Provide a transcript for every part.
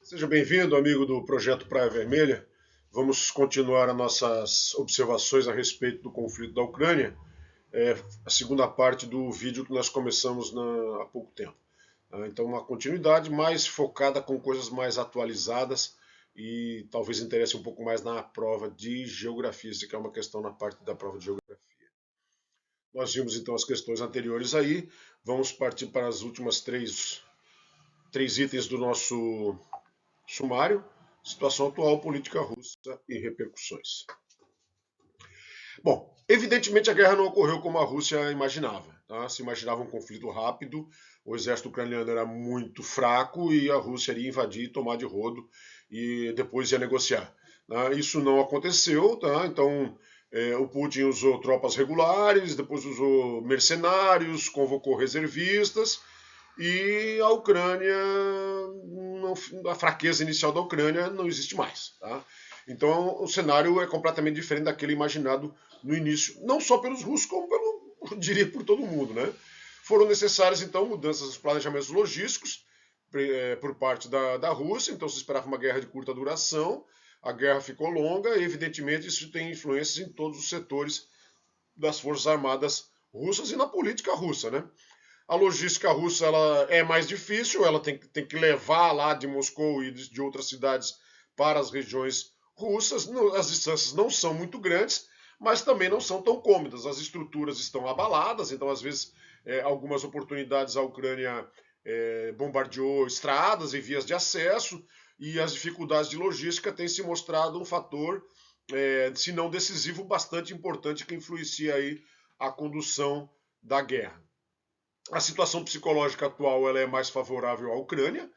Seja bem-vindo, amigo do Projeto Praia Vermelha. Vamos continuar as nossas observações a respeito do conflito da Ucrânia. É a segunda parte do vídeo que nós começamos há pouco tempo. Então, uma continuidade mais focada com coisas mais atualizadas e talvez interesse um pouco mais na prova de geografia, se quer uma questão na parte da prova de geografia. Nós vimos então as questões anteriores aí. Vamos partir para as últimas três itens do nosso sumário: situação atual, política russa e repercussões. Bom, evidentemente a guerra não ocorreu como a Rússia imaginava. Tá? Se imaginava um conflito rápido, o exército ucraniano era muito fraco e a Rússia iria invadir, tomar de rodo e depois ia negociar. Tá? Isso não aconteceu, tá? Então o Putin usou tropas regulares, depois usou mercenários, convocou reservistas e a Ucrânia, a fraqueza inicial da Ucrânia não existe mais. Tá? Então o cenário é completamente diferente daquele imaginado no início, não só pelos russos, como eu diria por todo mundo. Né? Foram necessárias então mudanças nos planejamentos logísticos por parte da Rússia, então se esperava uma guerra de curta duração, a guerra ficou longa e evidentemente isso tem influências em todos os setores das forças armadas russas e na política russa. Né? A logística russa ela é mais difícil, ela tem que levar lá de Moscou e de outras cidades para as regiões russas. As distâncias não são muito grandes, mas também não são tão cômodas. As estruturas estão abaladas, então às vezes algumas oportunidades a Ucrânia bombardeou estradas e vias de acesso, e as dificuldades de logística têm se mostrado um fator, se não decisivo, bastante importante que influencia aí a condução da guerra. A situação psicológica atual ela é mais favorável à Ucrânia,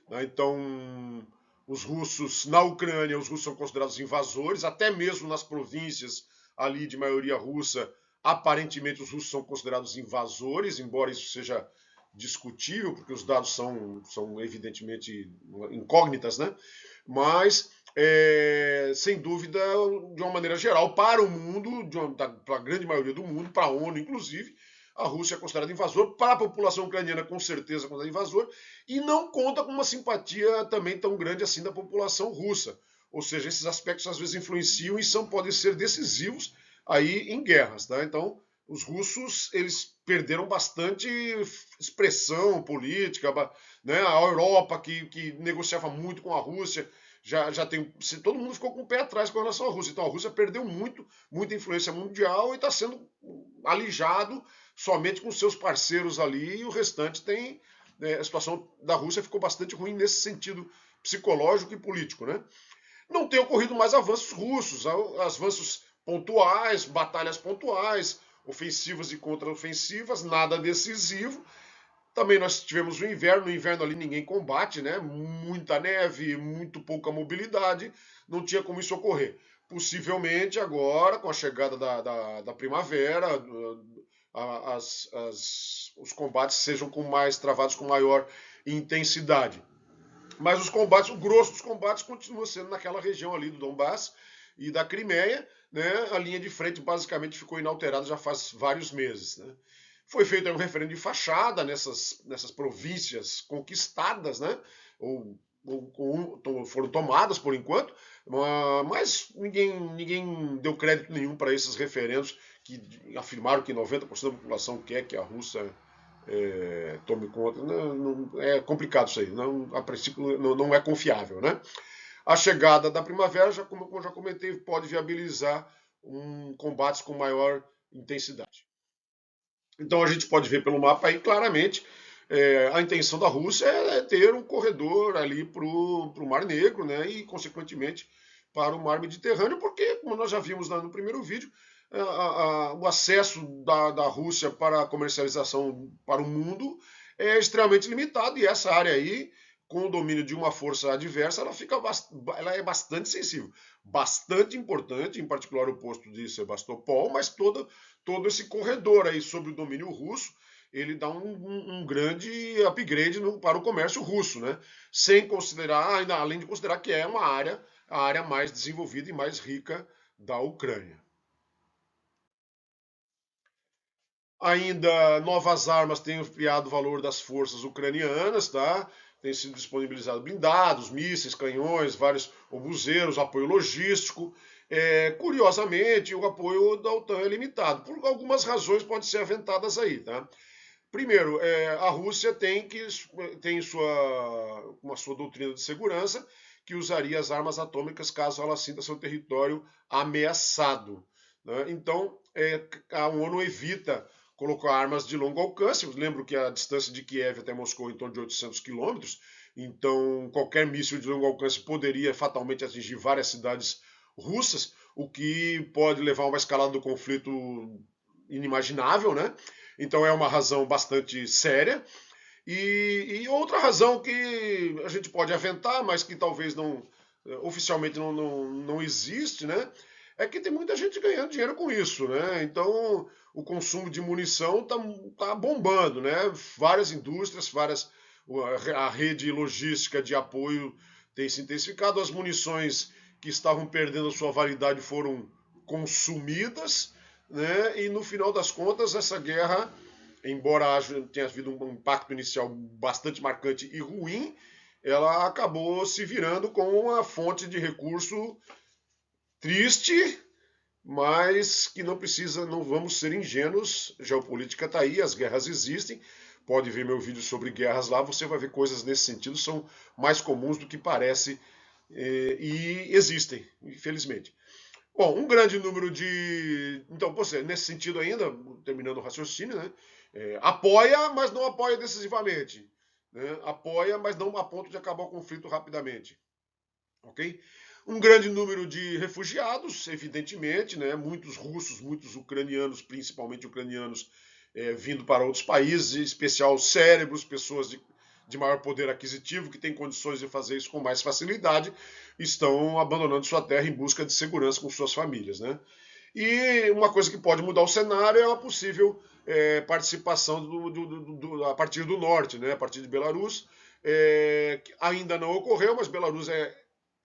né? Então os russos na Ucrânia, os russos são considerados invasores, até mesmo nas províncias ali de maioria russa, aparentemente os russos são considerados invasores, embora isso seja discutível, porque os dados são evidentemente incógnitas, né? Mas sem dúvida, de uma maneira geral, para o mundo, para a grande maioria do mundo, para a ONU inclusive, a Rússia é considerada invasor, para a população ucraniana com certeza é considerada invasor, e não conta com uma simpatia também tão grande assim da população russa. Ou seja, esses aspectos às vezes influenciam e podem ser decisivos aí em guerras. Tá? Então, os russos eles perderam bastante expressão política, né? A Europa que negociava muito com a Rússia, já tem. Todo mundo ficou com o pé atrás com relação à Rússia. Então a Rússia perdeu muita influência mundial e está sendo alijado somente com seus parceiros ali, e o restante tem. A situação da Rússia ficou bastante ruim nesse sentido psicológico e político. Né? Não tem ocorrido mais avanços russos, avanços pontuais, batalhas pontuais, ofensivas e contraofensivas, nada decisivo. Também nós tivemos o inverno, no inverno ali ninguém combate, né? Muita neve, muito pouca mobilidade, não tinha como isso ocorrer. Possivelmente agora, com a chegada da primavera, os combates sejam travados com maior intensidade. Mas os combates, o grosso dos combates continua sendo naquela região ali do Donbass e da Crimeia, né? A linha de frente basicamente ficou inalterada já faz vários meses, né? Foi feito um referendo de fachada nessas províncias conquistadas, né? Ou foram tomadas por enquanto, mas ninguém deu crédito nenhum para esses referendos que afirmaram que 90% da população quer que a Rússia tome conta. É complicado isso aí, a princípio não é confiável. Né? A chegada da primavera, como eu já comentei, pode viabilizar combates com maior intensidade. Então a gente pode ver pelo mapa aí claramente a intenção da Rússia é ter um corredor ali para o Mar Negro, né, e consequentemente para o Mar Mediterrâneo, porque, como nós já vimos no primeiro vídeo, o acesso da Rússia para a comercialização para o mundo é extremamente limitado, e essa área aí, com o domínio de uma força adversa, ela é bastante sensível, bastante importante, em particular o posto de Sebastopol, mas todo esse corredor aí sob o domínio russo, ele dá um grande upgrade para o comércio russo, né? Sem considerar, além de considerar que é a área mais desenvolvida e mais rica da Ucrânia. Ainda novas armas têm ampliado o valor das forças ucranianas, tá? tem sido disponibilizado blindados, mísseis, canhões, vários obuseiros, apoio logístico. Curiosamente, o apoio da OTAN é limitado, por algumas razões podem ser aventadas aí, tá? Primeiro, a Rússia tem sua doutrina de segurança que usaria as armas atômicas caso ela sinta seu território ameaçado, né? Então, a ONU evita colocar armas de longo alcance. Eu lembro que a distância de Kiev até Moscou é em torno de 800 quilômetros, então qualquer míssil de longo alcance poderia fatalmente atingir várias cidades russas, o que pode levar a uma escalada do conflito inimaginável, né? Então é uma razão bastante séria. E outra razão que a gente pode aventar, mas que talvez não oficialmente não existe, né? É que tem muita gente ganhando dinheiro com isso, né? Então o consumo de munição tá bombando, né? Várias indústrias, a rede logística de apoio tem se intensificado, as munições que estavam perdendo sua validade foram consumidas, né? E no final das contas essa guerra, embora tenha havido um impacto inicial bastante marcante e ruim, ela acabou se virando como uma fonte de recurso triste, mas que não vamos ser ingênuos. Geopolítica está aí, as guerras existem. Pode ver meu vídeo sobre guerras lá, você vai ver coisas nesse sentido, são mais comuns do que parece e existem, infelizmente. Bom, um grande número de. Então, você, nesse sentido ainda, terminando o raciocínio, né? Apoia, mas não apoia decisivamente. Né? Apoia, mas não a ponto de acabar o conflito rapidamente. Ok? Um grande número de refugiados, evidentemente, né? Muitos russos, muitos ucranianos, principalmente ucranianos, vindo para outros países, em especial cérebros, pessoas de maior poder aquisitivo, que têm condições de fazer isso com mais facilidade, estão abandonando sua terra em busca de segurança com suas famílias. Né? E uma coisa que pode mudar o cenário é a possível participação a partir do norte, né? A partir de Belarus, que ainda não ocorreu, mas Belarus é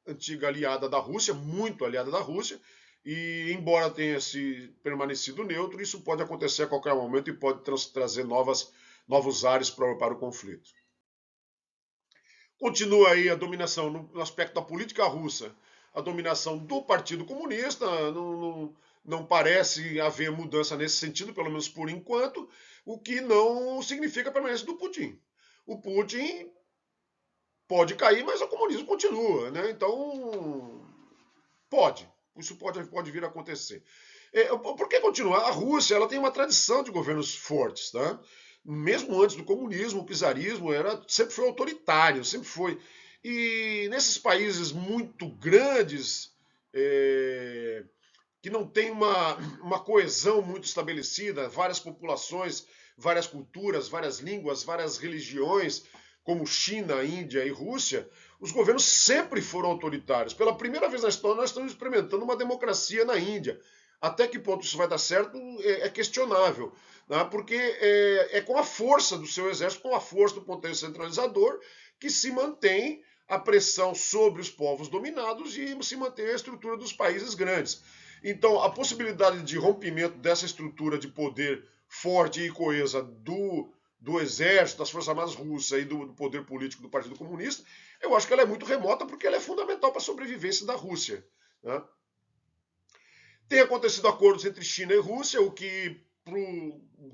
antiga aliada da Rússia, muito aliada da Rússia, e embora tenha se permanecido neutro, isso pode acontecer a qualquer momento e pode trazer novos ares para o conflito. Continua aí a dominação no aspecto da política russa, a dominação do Partido Comunista, não parece haver mudança nesse sentido, pelo menos por enquanto, o que não significa a permanência do Putin. O Putin pode cair, mas o comunismo continua, né? Então, isso pode vir a acontecer. Por que continuar? A Rússia ela tem uma tradição de governos fortes, tá? Mesmo antes do comunismo, o czarismo sempre foi autoritário, sempre foi. E nesses países muito grandes, que não tem uma coesão muito estabelecida, várias populações, várias culturas, várias línguas, várias religiões, como China, Índia e Rússia, os governos sempre foram autoritários. Pela primeira vez na história, nós estamos experimentando uma democracia na Índia. Até que ponto isso vai dar certo é questionável, né? Porque é com a força do seu exército, com a força do poder centralizador, que se mantém a pressão sobre os povos dominados e se mantém a estrutura dos países grandes. Então, a possibilidade de rompimento dessa estrutura de poder forte e coesa do exército, das Forças Armadas Russas e do poder político do Partido Comunista, eu acho que ela é muito remota porque ela é fundamental para a sobrevivência da Rússia. Né? Tem acontecido acordos entre China e Rússia, o que para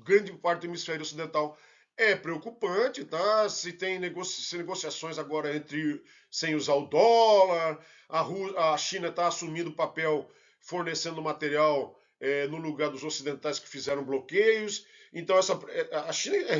grande parte do hemisfério ocidental é preocupante, tá? Se tem negociações agora sem usar o dólar, a China está assumindo o papel fornecendo material no lugar dos ocidentais que fizeram bloqueios. Então a China é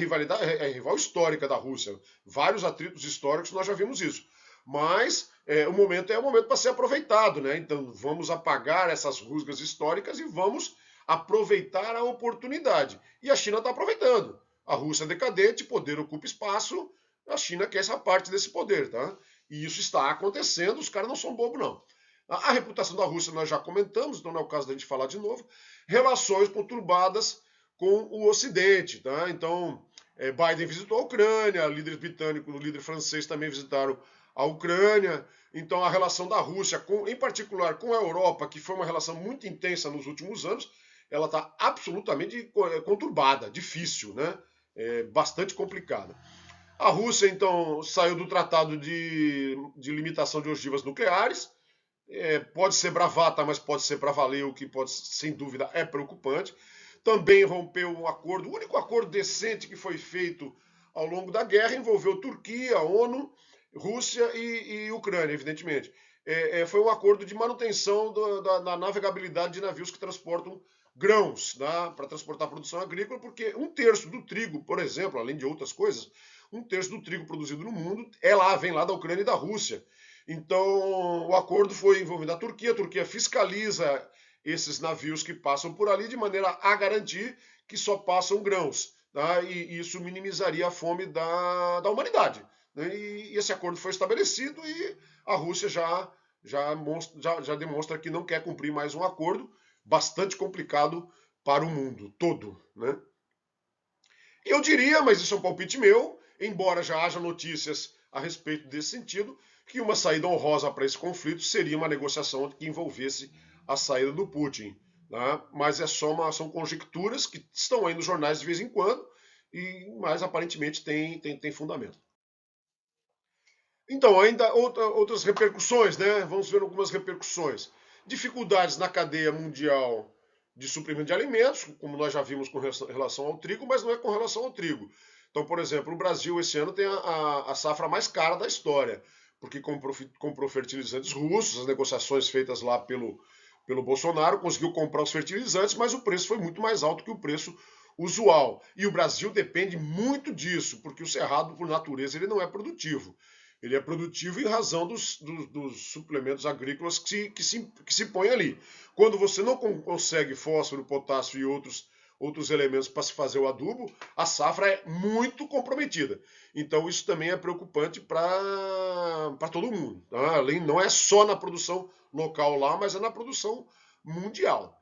rival histórica da Rússia. Vários atritos históricos nós já vimos isso. Mas o momento é um momento para ser aproveitado, né? Então vamos apagar essas rusgas históricas e vamos aproveitar a oportunidade. E a China está aproveitando. A Rússia é decadente, poder ocupa espaço, a China quer essa parte desse poder, tá? E isso está acontecendo, os caras não são bobos, não. A reputação da Rússia nós já comentamos, então não é o caso da gente falar de novo. Relações conturbadas com o Ocidente, tá? Então, Biden visitou a Ucrânia, líderes britânicos, o líder francês também visitaram a Ucrânia. Então, a relação da Rússia, em particular com a Europa, que foi uma relação muito intensa nos últimos anos, ela está absolutamente conturbada, difícil, né? Bastante complicada. A Rússia, então, saiu do Tratado de Limitação de Ogivas Nucleares. Pode ser bravata, mas pode ser para valer, o que pode, sem dúvida, é preocupante. Também rompeu um acordo, o único acordo decente que foi feito ao longo da guerra envolveu Turquia, ONU, Rússia e Ucrânia, evidentemente. Foi um acordo de manutenção da navegabilidade de navios que transportam grãos, né, para transportar produção agrícola, porque um terço do trigo, por exemplo, além de outras coisas, um terço do trigo produzido no mundo vem lá da Ucrânia e da Rússia. Então, o acordo foi envolvendo a Turquia fiscaliza esses navios que passam por ali de maneira a garantir que só passam grãos, tá? E isso minimizaria a fome da humanidade. Né? E esse acordo foi estabelecido e a Rússia já demonstra que não quer cumprir mais um acordo bastante complicado para o mundo todo. Né? Eu diria, mas isso é um palpite meu, embora já haja notícias a respeito desse sentido, que uma saída honrosa para esse conflito seria uma negociação que envolvesse a saída do Putin. Né? Mas são conjecturas que estão aí nos jornais de vez em quando, mas aparentemente tem fundamento. Então, ainda outras repercussões, né? Vamos ver algumas repercussões. Dificuldades na cadeia mundial de suprimento de alimentos, como nós já vimos com relação ao trigo, mas não é com relação ao trigo. Então, por exemplo, o Brasil esse ano tem a safra mais cara da história, porque comprou fertilizantes russos, as negociações feitas lá pelo Bolsonaro, conseguiu comprar os fertilizantes, mas o preço foi muito mais alto que o preço usual. E o Brasil depende muito disso, porque o cerrado, por natureza, ele não é produtivo. Ele é produtivo em razão dos suplementos agrícolas que se põem ali. Quando você não consegue fósforo, potássio e outros elementos para se fazer o adubo, a safra é muito comprometida. Então isso também é preocupante para todo mundo. Tá? Não é só na produção local lá, mas é na produção mundial.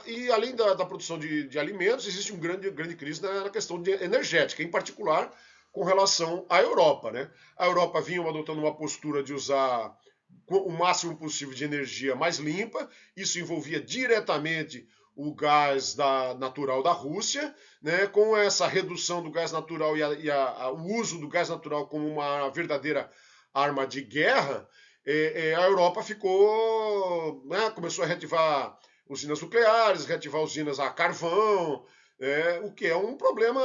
E além da produção de alimentos, existe uma grande crise na questão energética, em particular com relação à Europa. Né? A Europa vinha adotando uma postura de usar o máximo possível de energia mais limpa, isso envolvia diretamente o gás natural da Rússia, né? Com essa redução do gás natural o uso do gás natural como uma verdadeira arma de guerra, a Europa ficou, né? Começou a reativar usinas nucleares, reativar usinas a carvão, o que é um problema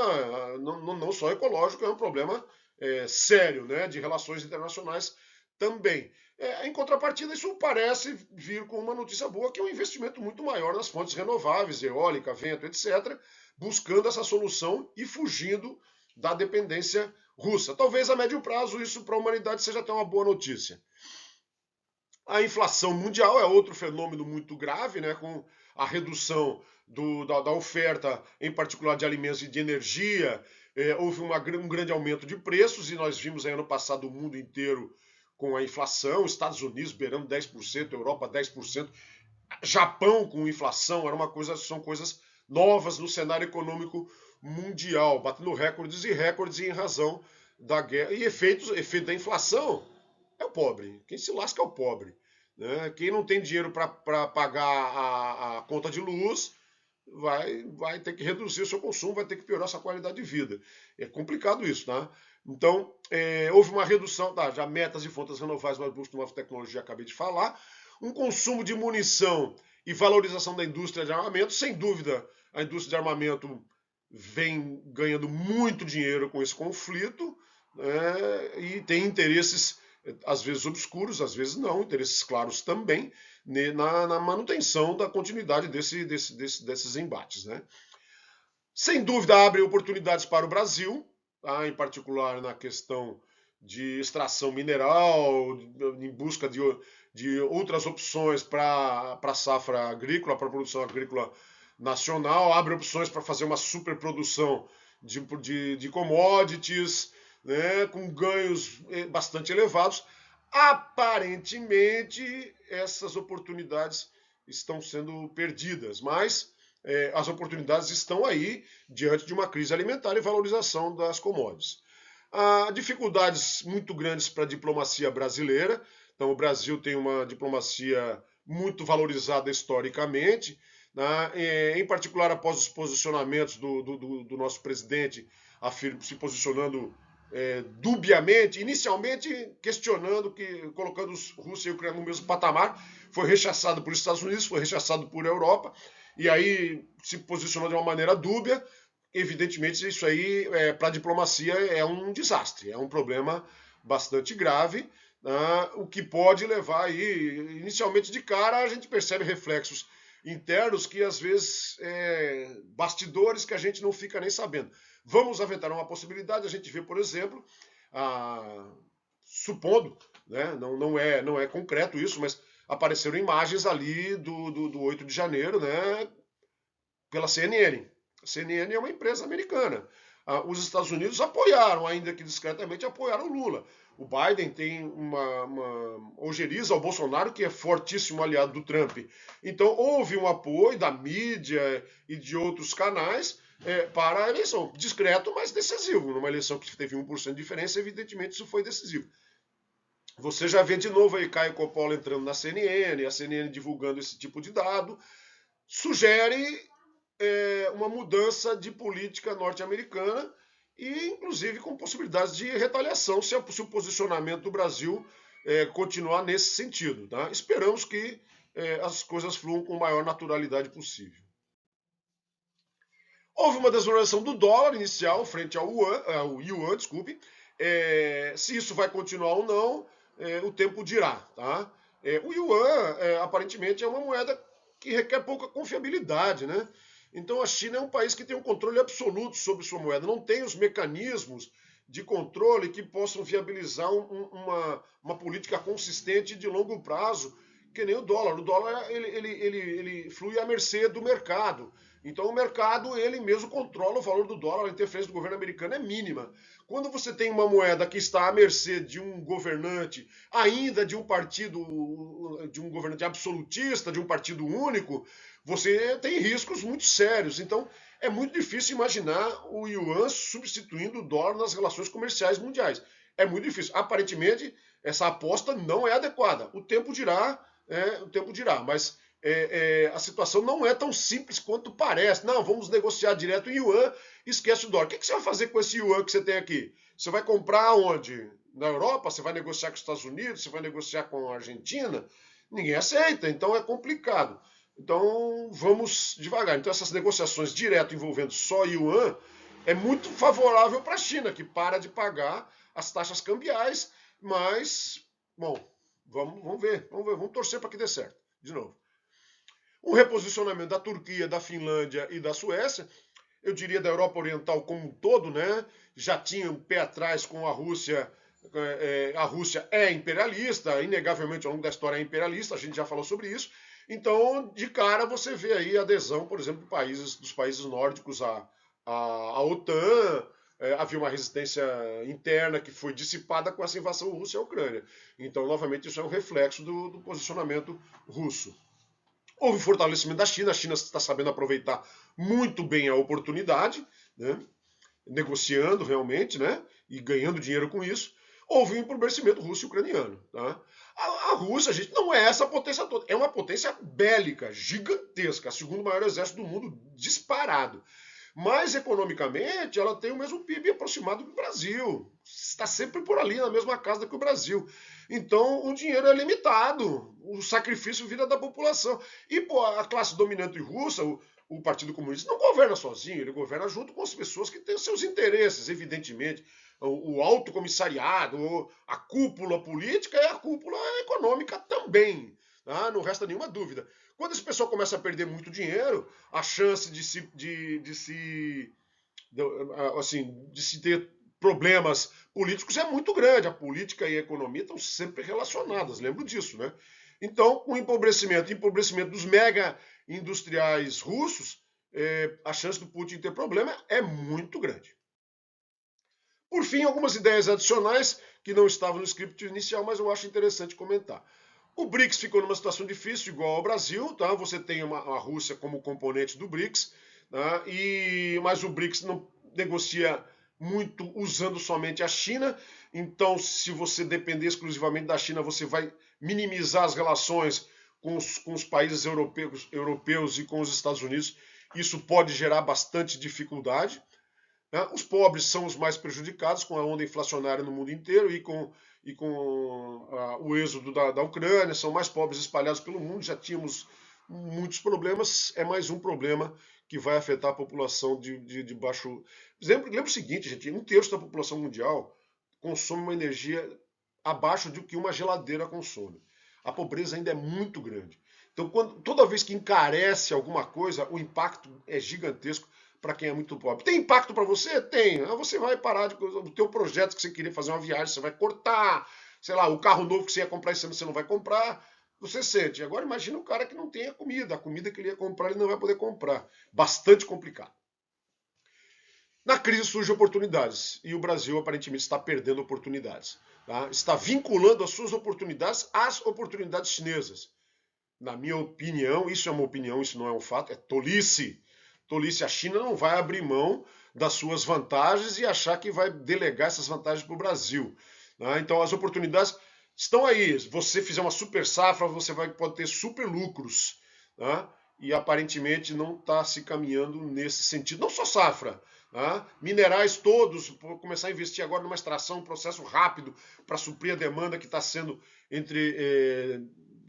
não só ecológico, é um problema sério, né, de relações internacionais também. Em contrapartida, isso parece vir com uma notícia boa, que é um investimento muito maior nas fontes renováveis, eólica, vento, etc., buscando essa solução e fugindo da dependência russa. Talvez a médio prazo isso para a humanidade seja até uma boa notícia. A inflação mundial é outro fenômeno muito grave, né, com a redução da oferta, em particular de alimentos e de energia. Houve um grande aumento de preços e nós vimos aí ano passado o mundo inteiro com a inflação, Estados Unidos beirando 10%, Europa 10%, Japão com inflação, são coisas novas no cenário econômico mundial, batendo recordes e recordes em razão da guerra. E efeito da inflação é o pobre. Quem se lasca é o pobre. Né? Quem não tem dinheiro para pagar a conta de luz vai ter que reduzir o seu consumo, vai ter que piorar sua qualidade de vida. É complicado isso, tá? Então, houve uma redução, já metas e fontes renováveis, mas busca nova tecnologia, acabei de falar. Um consumo de munição e valorização da indústria de armamento. Sem dúvida, a indústria de armamento vem ganhando muito dinheiro com esse conflito, né? E tem interesses às vezes obscuros, às vezes não, interesses claros também, na manutenção da continuidade desses embates. Né? Sem dúvida, abre oportunidades para o Brasil, tá? Em particular na questão de extração mineral, em busca de outras opções para a safra agrícola, para a produção agrícola nacional, abre opções para fazer uma superprodução de commodities, né, com ganhos bastante elevados. Aparentemente, essas oportunidades estão sendo perdidas, mas as oportunidades estão aí diante de uma crise alimentar e valorização das commodities. Há dificuldades muito grandes para a diplomacia brasileira. Então, o Brasil tem uma diplomacia muito valorizada historicamente, né? Em particular após os posicionamentos do nosso presidente se posicionando dubiamente, inicialmente questionando, colocando Rússia e Ucrânia no mesmo patamar, foi rechaçado por Estados Unidos, foi rechaçado por Europa, e aí se posicionou de uma maneira dúbia. Evidentemente, isso aí, para a diplomacia, é um desastre, é um problema bastante grave, o que pode levar aí, inicialmente de cara, a gente percebe reflexos internos que às vezes bastidores que a gente não fica nem sabendo. Vamos aventar uma possibilidade, a gente vê, por exemplo, supondo, né, não é concreto isso, mas apareceram imagens ali do 8 de janeiro, né, pela CNN. A CNN é uma empresa americana. Os Estados Unidos apoiaram, ainda que discretamente, apoiaram o Lula. O Biden tem uma ojeriza ao Bolsonaro, que é fortíssimo aliado do Trump. Então, houve um apoio da mídia e de outros canais para a eleição. Discreto, mas decisivo. Numa eleição que teve 1% de diferença, evidentemente isso foi decisivo. Você já vê de novo aí Caio Coppola entrando na CNN, a CNN divulgando esse tipo de dado. Sugere uma mudança de política norte-americana e, inclusive, com possibilidades de retaliação se o posicionamento do Brasil continuar nesse sentido. Tá? Esperamos que as coisas fluam com a maior naturalidade possível. Houve uma desvalorização do dólar inicial frente ao yuan, desculpe. Se isso vai continuar ou não, o tempo dirá. Tá? O yuan, aparentemente, é uma moeda que requer pouca confiabilidade, né? Então a China é um país que tem um controle absoluto sobre sua moeda, não tem os mecanismos de controle que possam viabilizar uma política consistente de longo prazo, que nem o dólar. O dólar ele flui à mercê do mercado. Então o mercado ele mesmo controla o valor do dólar, a interferência do governo americano é mínima. Quando você tem uma moeda que está à mercê de um governante, ainda de um partido, de um governante absolutista, de um partido único, você tem riscos muito sérios. Então, é muito difícil imaginar o yuan substituindo o dólar nas relações comerciais mundiais. É muito difícil. Aparentemente, essa aposta não é adequada. O tempo dirá, mas a situação não é tão simples quanto parece. Não, vamos negociar direto em yuan, esquece o dólar. O que você vai fazer com esse yuan que você tem aqui? Você vai comprar onde? Na Europa? Você vai negociar com os Estados Unidos? Você vai negociar com a Argentina? Ninguém aceita, então é complicado. Então vamos devagar. Então essas negociações direto envolvendo só yuan é muito favorável para a China, que para de pagar as taxas cambiais, mas, bom, vamos ver, vamos torcer para que dê certo. De novo. O reposicionamento da Turquia, da Finlândia e da Suécia, eu diria da Europa Oriental como um todo, né? Já tinha um pé atrás com a Rússia. A Rússia é imperialista, inegavelmente ao longo da história é imperialista, a gente já falou sobre isso. Então, de cara, você vê aí a adesão, por exemplo, dos países nórdicos à OTAN. Havia uma resistência interna que foi dissipada com essa invasão russa à Ucrânia. Então, novamente, isso é um reflexo do posicionamento russo. Houve fortalecimento da China, a China está sabendo aproveitar muito bem a oportunidade, né? Negociando realmente, né? E ganhando dinheiro com isso. Houve um empobrecimento russo e ucraniano. Tá? A Rússia, gente, não é essa potência toda. É uma potência bélica, gigantesca, a segundo maior exército do mundo, disparado. Mas, economicamente, ela tem o mesmo PIB aproximado do Brasil. Está sempre por ali, na mesma casa que o Brasil. Então, o dinheiro é limitado. O sacrifício vira da população. E pô, a classe dominante russa, o Partido Comunista, não governa sozinho. Ele governa junto com as pessoas que têm seus interesses, evidentemente. O alto comissariado, a cúpula política e a cúpula econômica também. Tá? Não resta nenhuma dúvida. Quando esse pessoal começa a perder muito dinheiro, a chance de se ter problemas políticos é muito grande. A política e a economia estão sempre relacionadas, lembro disso, né? Então, com o empobrecimento dos mega industriais russos, a chance do Putin ter problema é muito grande. Por fim, algumas ideias adicionais que não estavam no script inicial, mas eu acho interessante comentar. O BRICS ficou numa situação difícil, igual ao Brasil, tá? Você tem a Rússia como componente do BRICS, tá? Mas o BRICS não negocia muito usando somente a China. Então, se você depender exclusivamente da China, você vai minimizar as relações com os países europeus e com os Estados Unidos. Isso pode gerar bastante dificuldade. Né? Os pobres são os mais prejudicados com a onda inflacionária no mundo inteiro e com o êxodo da Ucrânia, são mais pobres espalhados pelo mundo, já tínhamos muitos problemas, é mais um problema que vai afetar a população de baixo. Lembre o seguinte, gente: um terço da população mundial consome uma energia abaixo do que uma geladeira consome. A pobreza ainda é muito grande. Então, toda vez que encarece alguma coisa, o impacto é gigantesco para quem é muito pobre. Tem impacto para você? Tem. Você vai parar o teu projeto que você queria fazer uma viagem, você vai cortar. Sei lá, o carro novo que você ia comprar esse ano você não vai comprar. Você sente. Agora imagina o cara que não tem a comida que ele ia comprar ele não vai poder comprar. Bastante complicado. Na crise surgem oportunidades e o Brasil aparentemente está perdendo oportunidades. Tá? Está vinculando as suas oportunidades às oportunidades chinesas. Na minha opinião, isso é uma opinião, isso não é um fato, é tolice. Tolice, a China não vai abrir mão das suas vantagens e achar que vai delegar essas vantagens para o Brasil. Né? Então as oportunidades estão aí. Se você fizer uma super safra, você pode ter super lucros. Né? E aparentemente não está se caminhando nesse sentido. Não só safra, né? Minerais todos, começar a investir agora numa extração, um processo rápido para suprir a demanda que está sendo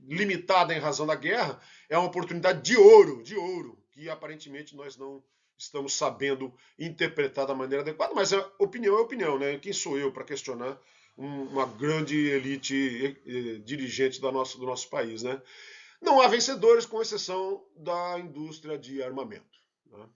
limitada em razão da guerra, é uma oportunidade de ouro, que aparentemente nós não estamos sabendo interpretar da maneira adequada, mas a opinião é opinião, né? Quem sou eu para questionar uma grande elite dirigente do nosso país, né? Não há vencedores, com exceção da indústria de armamento. Né?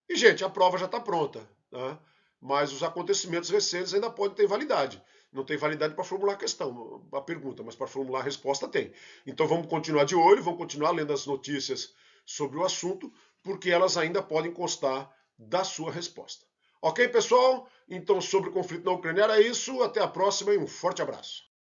E, gente, a prova já está pronta, né? Mas os acontecimentos recentes ainda podem ter validade. Não tem validade para formular a questão, a pergunta, mas para formular a resposta tem. Então vamos continuar de olho, vamos continuar lendo as notícias sobre o assunto, porque elas ainda podem constar da sua resposta. Ok, pessoal? Então, sobre o conflito na Ucrânia era isso. Até a próxima e um forte abraço.